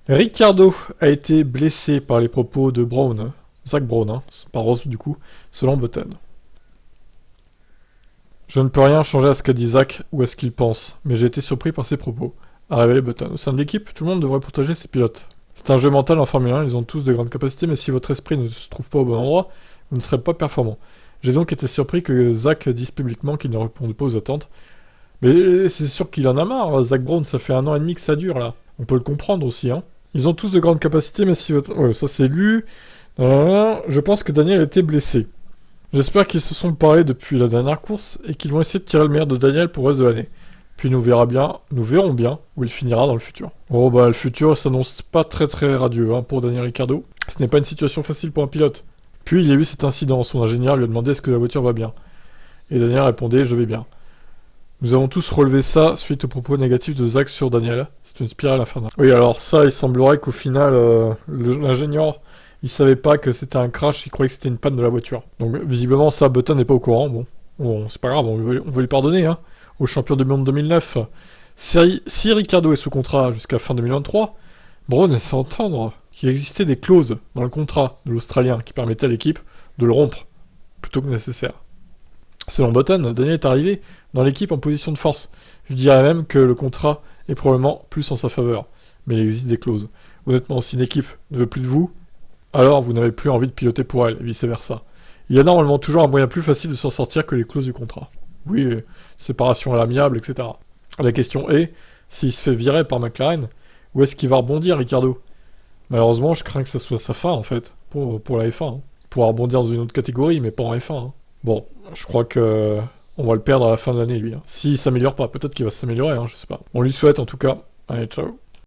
Ricciardo a été blessé par les propos de Brown, Zach Brown, pas Rose du coup, selon Button. Je ne peux rien changer à ce qu'a dit Zach ou à ce qu'il pense, mais j'ai été surpris par ses propos, a révélé Button. Au sein de l'équipe, tout le monde devrait protéger ses pilotes. C'est un jeu mental en Formule 1, ils ont tous de grandes capacités, mais si votre esprit ne se trouve pas au bon endroit, vous ne serez pas performant. J'ai donc été surpris que Zach dise publiquement qu'il ne répond pas aux attentes. Mais c'est sûr qu'il en a marre, Zach Brown, ça fait 1 an et demi que ça dure là. On peut le comprendre aussi, hein. Ils ont tous de grandes capacités, mais si votre... Ouais, ça c'est lu. Je pense que Daniel était blessé. J'espère qu'ils se sont parlé depuis la dernière course et qu'ils vont essayer de tirer le meilleur de Daniel pour le reste de l'année. Puis nous verrons bien où il finira dans le futur. Oh bah le futur s'annonce pas très radieux pour Daniel Ricciardo. Ce n'est pas une situation facile pour un pilote. Puis il y a eu cet incident, son ingénieur lui a demandé est-ce que la voiture va bien. Et Daniel répondait je vais bien. Nous avons tous relevé ça suite aux propos négatifs de Zach sur Daniel. C'est une spirale infernale. Oui alors ça il semblerait qu'au final l'ingénieur il savait pas que c'était un crash, il croyait que c'était une panne de la voiture. Donc visiblement ça Button n'est pas au courant, bon c'est pas grave, on va lui pardonner au champion du monde 2009. Si Ricciardo est sous contrat jusqu'à fin 2023, Brown laissait entendre qu'il existait des clauses dans le contrat de l'Australien qui permettaient à l'équipe de le rompre, plutôt que nécessaire. Selon Button, Daniel est arrivé dans l'équipe en position de force. Je dirais même que le contrat est probablement plus en sa faveur, mais il existe des clauses. Honnêtement, si une équipe ne veut plus de vous, alors vous n'avez plus envie de piloter pour elle, et vice-versa. Il y a normalement toujours un moyen plus facile de s'en sortir que les clauses du contrat. Oui, séparation à l'amiable, etc. La question est, s'il se fait virer par McLaren, où est-ce qu'il va rebondir, Ricciardo? Malheureusement, je crains que ça soit sa fin, en fait, pour la F1. Il pourra rebondir dans une autre catégorie, mais pas en F1. Bon, je crois que on va le perdre à la fin de l'année, lui. S'il s'améliore pas, peut-être qu'il va s'améliorer, je sais pas. On lui souhaite, en tout cas. Allez, ciao.